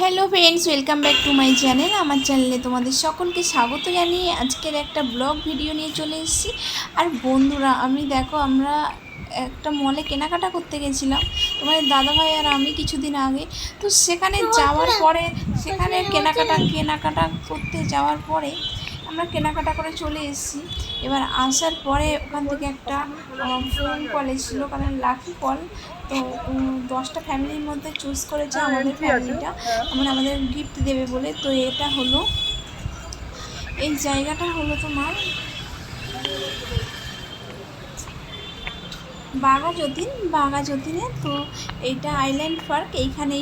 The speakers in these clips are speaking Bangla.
Hello friends, welcome back to my channel. আমার চ্যানেলে তোমাদের সকলকে স্বাগত জানিয়ে আজকের একটা ব্লগ ভিডিও নিয়ে চলে এসেছি। আর বন্ধুরা, আমরা একটা মলে কেনাকাটা করতে গেছিলাম, তোমাদের দাদাভাই আর আমি কিছুদিন আগে। তো সেখানে যাওয়ার পরে কেনাকাটা করতে যাওয়ার পরে আমরা কেনাকাটা করে চলে এসেছি। এবার আসার পরে ওখান থেকে একটা ফোন কল এসেছিলো, কারণ লাকি কল। তো 10টা ফ্যামিলির মধ্যে চুজ করেছে আমাদের ফ্যামিলিটা, মানে আমাদের গিফট দেবে বলে। তো এটা হলো, এই জায়গাটা হলো তোমার বাঘাযতীনে। তো এইটা আইল্যান্ড পার্ক, এইখানে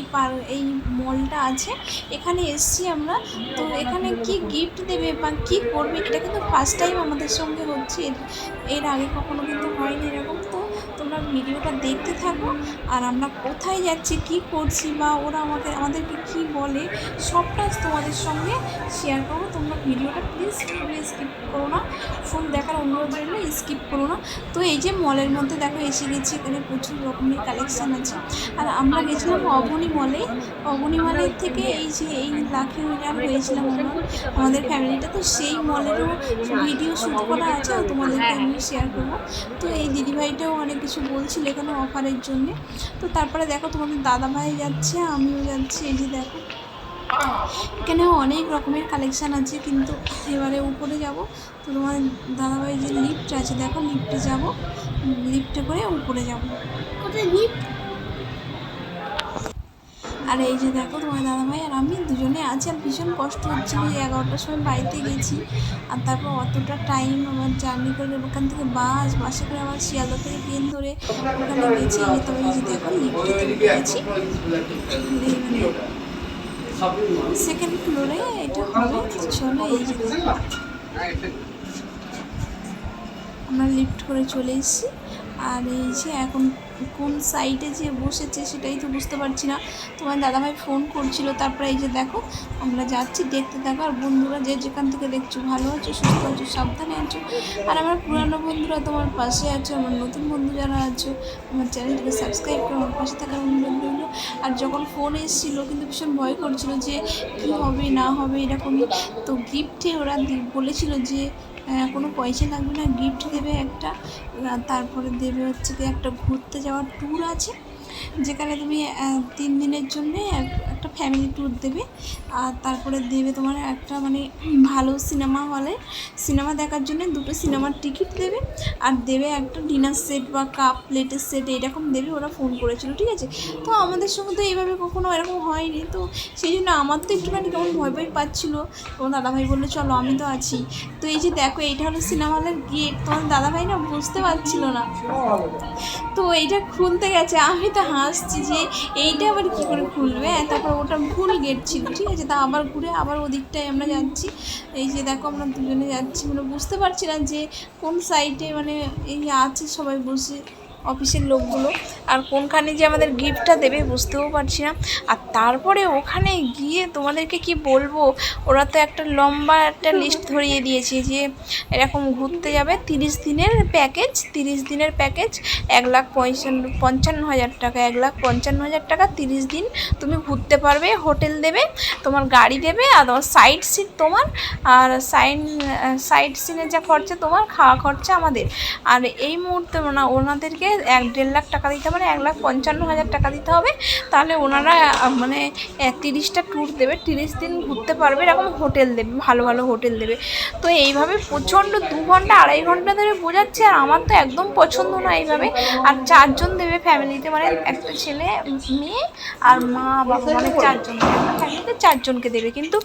এই মলটা আছে, এখানে এসছি আমরা। তো এখানে কি গিফট দেবে বা কি করবে, এটা কিন্তু ফার্স্ট টাইম আমাদের সঙ্গে হচ্ছে। এর আগে কখনো কিন্তু হয়নি এরকম। তো তোমরা ভিডিওটা দেখতে থাকো, আর আমরা কোথায় যাচ্ছি, কি করছি, বা ওরা আমাদেরকে কি বলে, সবটা তোমাদের সঙ্গে শেয়ার করবো। তোমরা ভিডিওটা প্লিজ স্কিপ করো না, ফুল দেখার অনুরোধ রইল, স্কিপ করো না। তো এই যে মলের মধ্যে দেখো এসে গেছি, এখানে প্রচুর রকমের কালেকশান আছে। আর আমরা গেছিলাম অবনী মলের থেকে এই লাকি উইনার হয়েছিলাম আমাদের ফ্যামিলিটা। তো সেই মলেরও ভিডিও শ্যুট করা আছে, তোমাদেরকে আমি শেয়ার করবো। তো এই দিদিভাইটাও অনেক কিছু বলছিল এখানে অফারের জন্যে। তো তারপরে দেখো তোমাদের দাদাভাই যাচ্ছে, আমিও যাচ্ছি। এই যে দেখো এখানে অনেক রকমের কালেকশান আছে, কিন্তু এবারে উপরে যাব। তো তোমার দাদাভাই যে লিফট আছে, দেখো লিফটে যাব, লিফটে করে উপরে যাব। আর এই যে দেখো তোমার দাদাভাই আর আমি দুজনে আছি। আর ভীষণ কষ্ট হচ্ছিল, 11টার সময় বাড়িতে গেছি, আর তারপর অতটা টাইম আমার জার্নি করে ওখান থেকে বাসে করে আবার শিয়ালদা থেকে ট্রেন ধরে ওখানে গেছি। তবে এই যে দেখো লিফটে গেছি, সেকেন্ড ফ্লোরে এটা হবে। চলো, এই যে আমরা লিফট করে চলে এসেছি। আর এই যে এখন কোন সাইডে যে বসেছে সেটাই তো বুঝতে পারছি না। তোমার দাদাভাই ফোন করছিল। তারপরে এই যে দেখো আমরা যাচ্ছি, দেখতে থাকো। আর বন্ধুরা যে যেখান থেকে দেখছো, ভালো আছো, সুস্থ আছো, সাবধানে আছো। আর আমার পুরানো বন্ধুরা তোমার পাশে আছো, আমার নতুন বন্ধু যারা আছো, আমার চ্যানেলটাকে সাবস্ক্রাইব করে আমার পাশে থাকার অনুরোধ রইল। আর যখন ফোন এসেছিলো কিন্তু ভীষণ ভয় করছিল যে কী হবে না হবে এরকমই। তো গিফটে ওরা বলেছিল যে কোনো পয়সা লাগবে না, গিফট দেবে একটা। তারপরে দেবে হচ্ছে কি একটা ঘুরতে যাওয়ার ট্যুর আছে, যেখানে তুমি 3 দিনের জন্যে একটা ফ্যামিলি ট্যুর দেবে। আর তারপরে দেবে তোমার একটা মানে ভালো সিনেমা হলে সিনেমা দেখার জন্য 2টো সিনেমার টিকিট দেবে। আর দেবে একটা ডিনার সেট বা কাপ প্লেটের সেট, এইরকম দেবে। ওরা ফোন করেছিল, ঠিক আছে। তো আমাদের সঙ্গে তো এইভাবে কখনো এরকম হয়নি, তো সেই জন্য আমার তো একটুখানি কেমন ভয় পাচ্ছিলো। তোমার দাদাভাই বললো চলো, আমি তো আছি। তো এই যে দেখো এইটা হলো সিনেমা হলের গেট। তোমার দাদাভাই না বুঝতে পারছিল না, তো এইটা খুলতে গেছে। আমি তো হাসছি যে এইটা আবার কী করে খুলবে। তারপর ওটা ভুল গেট ছিল, ঠিক আছে। তা আবার ঘুরে আবার ওদিকটায় আমরা যাচ্ছি। এই যে দেখো আমরা দুজনে যাচ্ছি, মানে বুঝতে পারছি না যে কোন সাইডে মানে এই আছে সবাই বসে, অফিসের লোকগুলো, আর কোনখানে যে আমাদের গিফটটা দেবে বুঝতেও পারছি না। আর তারপরে ওখানে গিয়ে তোমাদেরকে কি বলবো, ওরা তো একটা লম্বা একটা লিস্ট ধরিয়ে দিয়েছে যে এরকম ঘুরতে যাবে 30 দিনের প্যাকেজ, 1,55,000 টাকা, 1,55,000 টাকা 30 দিন তুমি ঘুরতে পারবে। হোটেল দেবে, তোমার গাড়ি দেবে, আর তোমার সাইড সিট তোমার, আর সাইড সিনের যা খরচা তোমার, খাওয়া খরচা আমাদের। আর এই মুহূর্তে ওনাদেরকে 1.5 লাখ টাকা দিতে হবে, 1,55,000 টাকা দিতে হবে। তাহলে ওনারা মানে 30টা ট্যুর দেবে, 30 দিন ঘুরতে পারবে, এরকম হোটেল দেবে, ভালো ভালো হোটেল দেবে। তো এইভাবে প্রচণ্ড 2 ঘন্টা 2.5 ঘন্টা ধরে বোঝাচ্ছে, আর আমার তো একদম পছন্দ না এইভাবে। আর 4 জন দেবে ফ্যামিলিতে, মানে একটা ছেলে, মেয়ে আর মা বাবা, মানে 4 জন, একটা ফ্যামিলিতে 4 জনকে দেবে। কিন্তু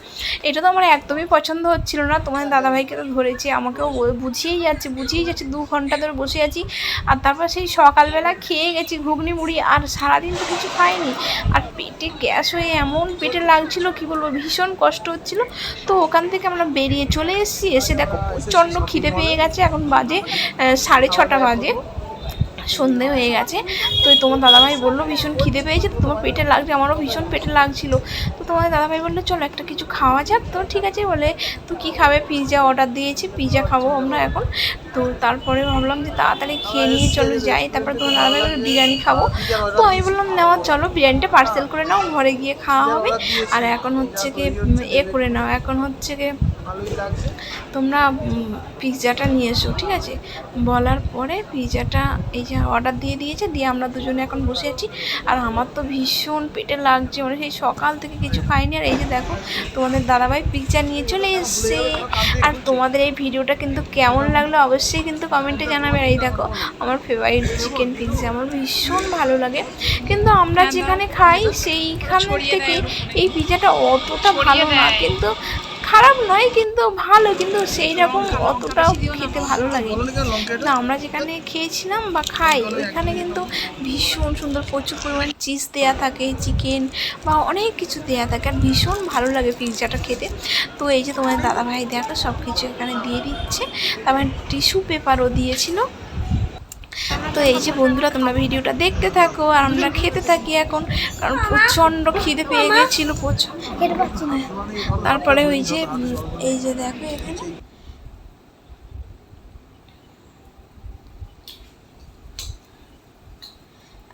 এটা তো আমার একদমই পছন্দ হচ্ছিল না। তোমাদের দাদাভাইকে তো ধরেছি, আমাকেও বুঝিয়েই যাচ্ছে 2 ঘন্টা ধরে বসে আছি। আর তারপর সেই সকালবেলা খেয়ে গেছি ঘুগনি মুড়ি, আর সারাদিন তো কিছু খাইনি। আর পেটে গ্যাস হয়ে এমন পেটে লাগছিল, কি বলবো, ভীষণ কষ্ট হচ্ছিল। তো ওখান থেকে আমরা বেরিয়ে চলে এসেছি। এসে দেখো প্রচণ্ড খিদে পেয়ে গেছে, এখন বাজে 6:30 বাজে। সন্ধে হয়ে গেছে। তো তোমার দাদাভাই বললো ভীষণ খিদে পেয়েছে, তো তোমার পেটে লাগছে, আমারও ভীষণ পেটে লাগছিলো। তো তোমাদের দাদাভাই বললো চলো একটা কিছু খাওয়া যাক। তো ঠিক আছে বলে, তো কী খাবে, পিৎজা অর্ডার দিয়েছি, পিৎজা খাবো আমরা এখন। তো তারপরে ভাবলাম যে তাড়াতাড়ি খেয়ে নিয়ে চলো যাই। তারপরে তোমার দাদাভাই বললো বিরিয়ানি খাবো। তো আমি বললাম নেওয়া চলো, বিরিয়ানিটা পার্সেল করে নাও, ঘরে গিয়ে খাওয়া হবে। আর এখন হচ্ছে কি করে নাও, এখন হচ্ছে কি তোমরা পিৎজাটা নিয়ে এসো, ঠিক আছে। বলার পরে পিৎজাটা এই যে অর্ডার দিয়ে দিয়েছে, দিয়ে আমরা দুজনে এখন বসে আছি। আর আমার তো ভীষণ পেটে লাগছে, মানে সেই সকাল থেকে কিছু খাইনি। আর এই যে দেখো তোমাদের দাদাভাই পিৎজা নিয়ে চলে এসছে। আর তোমাদের এই ভিডিওটা কিন্তু কেমন লাগলো অবশ্যই কিন্তু কমেন্টে জানাবে। আর এই দেখো আমার ফেভারিট চিকেন পিৎজা, আমার ভীষণ ভালো লাগে। কিন্তু আমরা যেখানে খাই সেইখান থেকে এই পিৎজাটা অতটা ভালো না, কিন্তু খারাপ নয়, কিন্তু ভালো, কিন্তু সেই রকম অতটাও খেতে ভালো লাগে না। আমরা যেখানে খেয়েছিলাম বা খাই ওইখানে কিন্তু ভীষণ সুন্দর, প্রচুর পরিমাণ চিজ দেওয়া থাকে, চিকেন বা অনেক কিছু দেওয়া থাকে, আর ভীষণ ভালো লাগে পিৎজাটা খেতে। তো এই যে তোমার দাদাভাই দেখো সব কিছু এখানে দিয়ে দিচ্ছে, তারপরে টিস্যু পেপারও দিয়েছিল। তো এই যে বন্ধুরা তোমরা ভিডিওটা দেখতে থাকো আর আমরা খেতে থাকি এখন, কারণ প্রচণ্ড খিদে পেয়ে গেছিলো প্রচণ্ড। তারপরে ওই যে এই যে দেখো এখানে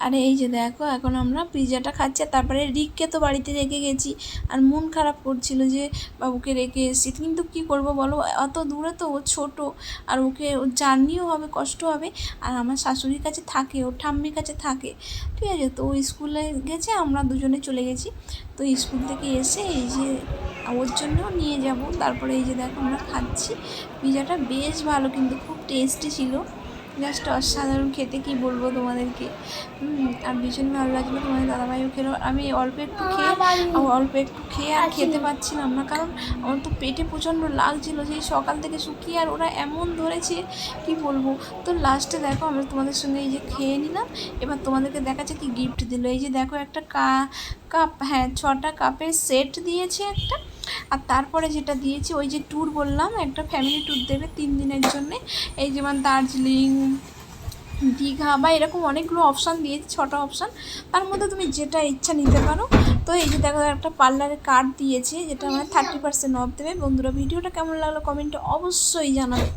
আরে এই যে দেখো এখন আমরা পিৎজাটা খাচ্ছি। তারপরে রিককে তো বাড়িতে রেখে গেছি, আর মন খারাপ করছিল যে বাবুকে রেখে এসেছি, কিন্তু কী করবো বলো, অত দূরে তো, ও ছোটো, আর ওকে জার্নিও হবে, কষ্ট হবে। আর আমার শাশুড়ির কাছে থাকে, ওর ঠাম্মির কাছে থাকে, ঠিক আছে। তো ও স্কুলে গেছে, আমরা দুজনে চলে গেছি। তো স্কুল থেকে এসে এই যে ওর জন্য নিয়ে যাব। তারপরে এই যে দেখো আমরা খাচ্ছি, পিৎজাটা বেশ ভালো, কিন্তু খুব টেস্টি ছিল, জাস্ট অসাধারণ খেতে, কি বলবো তোমাদেরকে। আর ভীষণ ভালো লাগছিলো, তোমাদের দাদাভাইও খেলো। আমি অল্প একটু খেয়ে আর খেতে পারছিলাম না, কারণ আমার তো পেটে প্রচণ্ড লাগছিলো সেই সকাল থেকে শুকিয়ে, আর ওরা এমন ধরেছে কি বলবো। তো লাস্টে দেখো আমরা তোমাদের সঙ্গে এই যে খেয়ে নিলাম। এবার তোমাদেরকে দেখাচ্ছে কি গিফট দিল। এই যে দেখো একটা কাপ, হ্যাঁ 6টা কাপের সেট দিয়েছে একটা। আর তারপরে যেটা দিয়েছি ওই যে ট্যুর বললাম, একটা ফ্যামিলি ট্যুর দেবে 3 দিনের জন্যে, এই যেমন দার্জিলিং, দীঘা বা এরকম অনেকগুলো অপশান দিয়েছি, 6টা অপশান, তার মধ্যে তুমি যেটা ইচ্ছা নিতে পারো। তো এই যে দেখো একটা পার্লারের কার্ড দিয়েছে, যেটা মানে 30% অফ দেবে। বন্ধুরা ভিডিওটা কেমন লাগলো কমেন্টে অবশ্যই জানাবে।